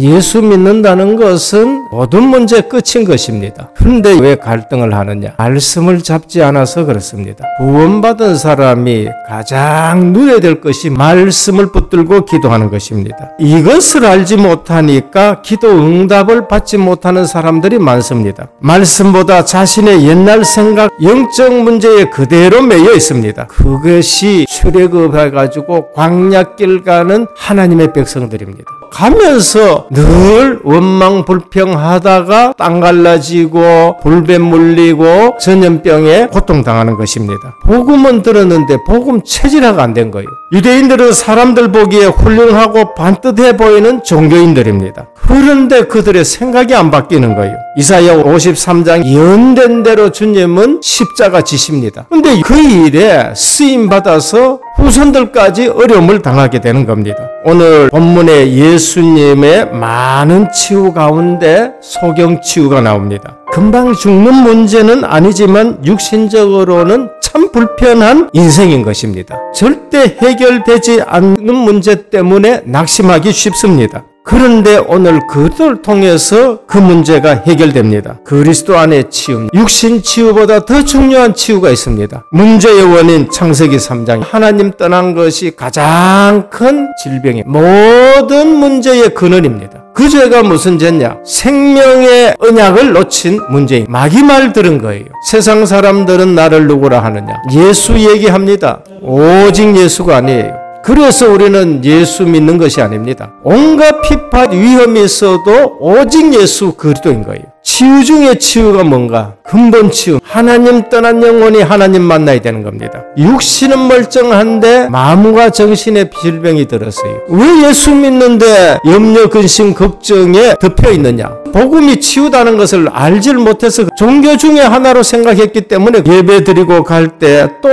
예수 믿는다는 것은 모든 문제 끝인 것입니다. 그런데 왜 갈등을 하느냐? 말씀을 잡지 않아서 그렇습니다. 구원받은 사람이 가장 누려야 될 것이 말씀을 붙들고 기도하는 것입니다. 이것을 알지 못하니까 기도 응답을 받지 못하는 사람들이 많습니다. 말씀보다 자신의 옛날 생각, 영적 문제에 그대로 매여 있습니다. 그것이 출애굽해가지고 광야길 가는 하나님의 백성들입니다. 가면서 늘 원망불평하다가 땅 갈라지고 불배 물리고 전염병에 고통당하는 것입니다. 복음은 들었는데 복음 체질화가 안 된 거예요. 유대인들은 사람들 보기에 훌륭하고 반듯해 보이는 종교인들입니다. 그런데 그들의 생각이 안 바뀌는 거예요. 이사야 53장 예언된 대로 주님은 십자가 지십니다. 그런데 그 일에 쓰임받아서 후손들까지 어려움을 당하게 되는 겁니다. 오늘 본문에 예수님의 많은 치유 가운데 소경치유가 나옵니다. 금방 죽는 문제는 아니지만 육신적으로는 참 불편한 인생인 것입니다. 절대 해결되지 않는 문제 때문에 낙심하기 쉽습니다. 그런데 오늘 그들을 통해서 그 문제가 해결됩니다. 그리스도 안의 치유, 육신 치유보다 더 중요한 치유가 있습니다. 문제의 원인 창세기 3장 하나님 떠난 것이 가장 큰 질병의 모든 문제의 근원입니다. 그 죄가 무슨 죄냐? 생명의 언약을 놓친 문제인 마귀 말 들은 거예요. 세상 사람들은 나를 누구라 하느냐? 예수 얘기합니다. 오직 예수가 아니에요. 그래서 우리는 예수 믿는 것이 아닙니다. 온갖 피파 위험이 있어도 오직 예수 그리스도인 거예요. 치유 중에 치유가 뭔가? 근본 치유. 하나님 떠난 영혼이 하나님 만나야 되는 겁니다. 육신은 멀쩡한데 마음과 정신의 질병이 들었어요. 왜 예수 믿는데 염려, 근심, 걱정에 덮여 있느냐? 복음이 치유다는 것을 알지를 못해서 종교 중에 하나로 생각했기 때문에 예배 드리고 갈 때 또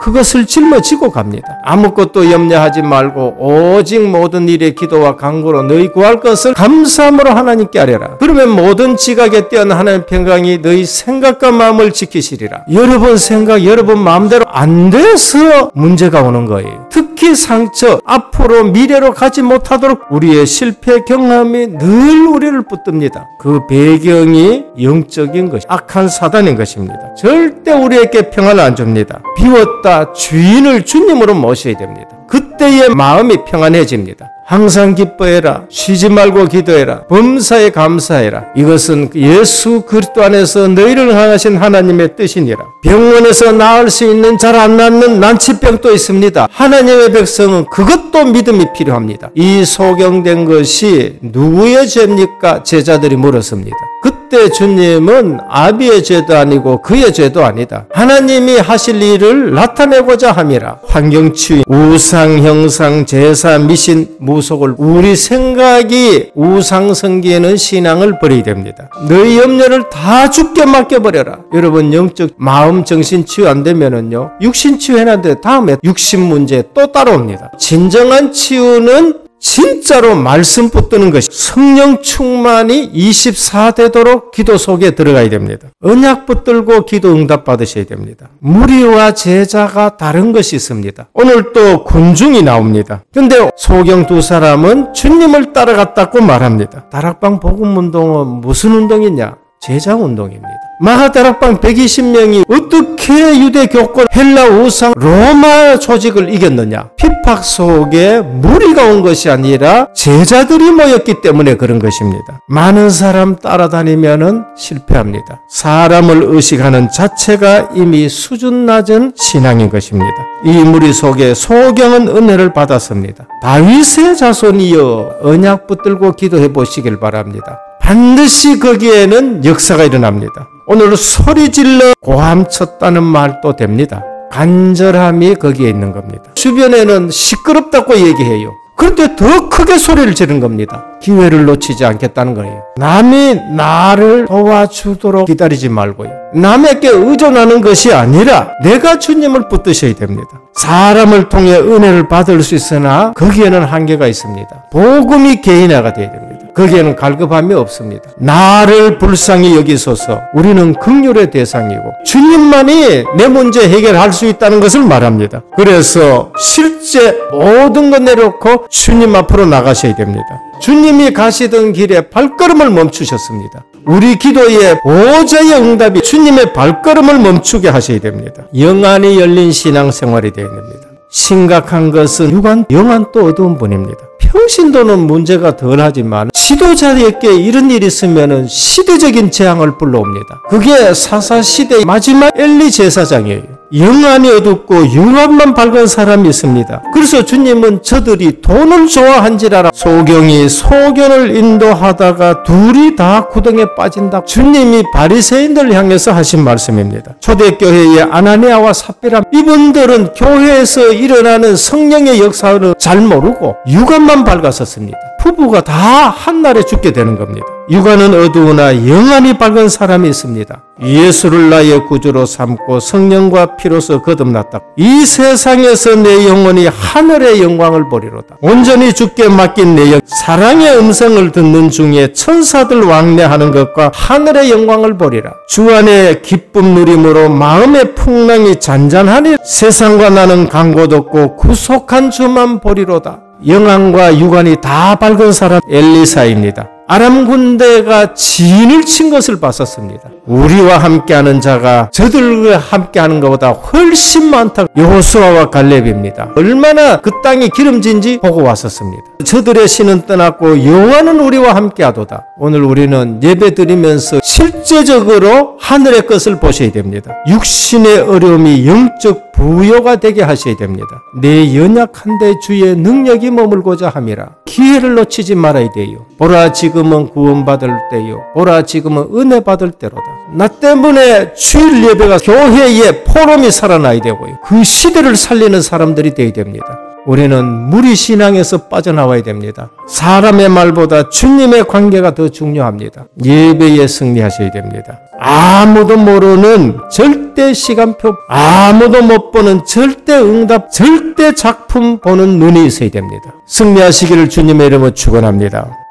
그것을 짊어지고 갑니다. 아무것도 염려하지 말고 오직 모든 일에 기도와 간구로 너희 구할 것을 감사함으로 하나님께 아뢰라. 그러면 모든 지각에 뛰어난 하나님의 평강이 너희 생각과 마음을 지키시리라. 여러분 생각, 여러분 마음대로 안 돼서 문제가 오는 거예요. 특히 상처, 앞으로 미래로 가지 못하도록 우리의 실패 경험이 늘 우리를 붙듭니다. 그 배경이 영적인 것이 악한 사단인 것입니다. 절대 우리에게 평안을 안 줍니다. 비웠다 주인을 주님으로 모셔야 됩니다. 그때의 마음이 평안해집니다. 항상 기뻐해라. 쉬지 말고 기도해라. 범사에 감사해라. 이것은 예수 그리스도 안에서 너희를 향하신 하나님의 뜻이니라. 병원에서 나을 수 있는 잘 안 낫는 난치병도 있습니다. 하나님의 백성은 그것도 믿음이 필요합니다. 이 소경된 것이 누구의 죄입니까? 제자들이 물었습니다. 그때 주님은 아비의 죄도 아니고 그의 죄도 아니다. 하나님이 하실 일을 나타내고자 함이라. 환경치유, 우상, 형상, 제사, 미신, 무속을 우리 생각이 우상성기에는 신앙을 버려야 됩니다. 너희 염려를 다 주께 맡겨버려라. 여러분 영적 마음 정신 치유 안 되면은요 육신 치유 해놨는데 다음에 육신 문제 또 따라옵니다. 진정한 치유는 진짜로 말씀 붙드는 것이 성령 충만이 24되도록 기도 속에 들어가야 됩니다. 언약 붙들고 기도 응답 받으셔야 됩니다. 무리와 제자가 다른 것이 있습니다. 오늘 또 군중이 나옵니다. 근데 소경 두 사람은 주님을 따라갔다고 말합니다. 다락방 복음 운동은 무슨 운동이냐? 제자 운동입니다. 마가다락방 120명이 어떻게 유대 교권, 헬라 우상, 로마 조직을 이겼느냐? 핍박 속에 무리가 온 것이 아니라 제자들이 모였기 때문에 그런 것입니다. 많은 사람 따라다니면은 실패합니다. 사람을 의식하는 자체가 이미 수준 낮은 신앙인 것입니다. 이 무리 속에 소경은 은혜를 받았습니다. 다윗의 자손이여 언약 붙들고 기도해 보시길 바랍니다. 반드시 거기에는 역사가 일어납니다. 오늘 소리질러 고함쳤다는 말도 됩니다. 간절함이 거기에 있는 겁니다. 주변에는 시끄럽다고 얘기해요. 그런데 더 크게 소리를 지른 겁니다. 기회를 놓치지 않겠다는 거예요. 남이 나를 도와주도록 기다리지 말고요. 남에게 의존하는 것이 아니라 내가 주님을 붙드셔야 됩니다. 사람을 통해 은혜를 받을 수 있으나 거기에는 한계가 있습니다. 복음이 개인화가 되어야 됩니다. 거기에는 갈급함이 없습니다. 나를 불쌍히 여기소서. 우리는 긍휼의 대상이고 주님만이 내 문제 해결할 수 있다는 것을 말합니다. 그래서 실제 모든 것 내려놓고 주님 앞으로 나가셔야 됩니다. 주님이 가시던 길에 발걸음을 멈추셨습니다. 우리 기도의 보좌의 응답이 주님의 발걸음을 멈추게 하셔야 됩니다. 영안이 열린 신앙생활이 되어야 됩니다. 심각한 것은 유관, 영안도 어두운 분입니다. 평신도는 문제가 덜하지만 지도자에게 이런 일이 있으면 시대적인 재앙을 불러옵니다. 그게 사사시대의 마지막 엘리 제사장이에요. 영안이 어둡고 영안만 밝은 사람이 있습니다. 그래서 주님은 저들이 돈을 좋아한지라 소경이 소견을 인도하다가 둘이 다 구덩에 빠진다. 주님이 바리새인들 향해서 하신 말씀입니다. 초대교회의 아나니아와 삽비라, 이분들은 교회에서 일어나는 성령의 역사를 잘 모르고 육안만 밝았었습니다. 부부가 다 한날에 죽게 되는 겁니다. 육안은 어두우나 영안이 밝은 사람이 있습니다. 예수를 나의 구주로 삼고 성령과 피로서 거듭났다. 이 세상에서 내 영혼이 하늘의 영광을 보리로다. 온전히 주께 맡긴 내 영, 사랑의 음성을 듣는 중에 천사들 왕래하는 것과 하늘의 영광을 보리라. 주 안에 기쁨 누림으로 마음의 풍랑이 잔잔하니 세상과 나는 강곳 없고 구속한 주만 보리로다. 영안과 육안이 다 밝은 사람 엘리사입니다. 아람 군대가 진을 친 것을 봤었습니다. 우리와 함께하는 자가 저들과 함께하는 것보다 훨씬 많다. 여호수아와 갈렙입니다. 얼마나 그 땅이 기름진지 보고 왔었습니다. 저들의 신은 떠났고 여호와는 우리와 함께하도다. 오늘 우리는 예배드리면서 실제적으로 하늘의 것을 보셔야 됩니다. 육신의 어려움이 영적 부여가 되게 하셔야 됩니다. 내 연약한데 주의 능력이 머물고자 함이라. 기회를 놓치지 말아야 돼요. 보라 지금은 구원받을 때요. 보라 지금은 은혜 받을 때로다. 나 때문에 주일 예배가 교회에 포럼이 살아나야 되고요. 그 시대를 살리는 사람들이 되어야 됩니다. 우리는 무리신앙에서 빠져나와야 됩니다. 사람의 말보다 주님의 관계가 더 중요합니다. 예배에 승리하셔야 됩니다. 아무도 모르는 절대 시간표, 아무도 못 보는 절대 응답, 절대 작품 보는 눈이 있어야 됩니다. 승리하시기를 주님의 이름으로 축원합니다.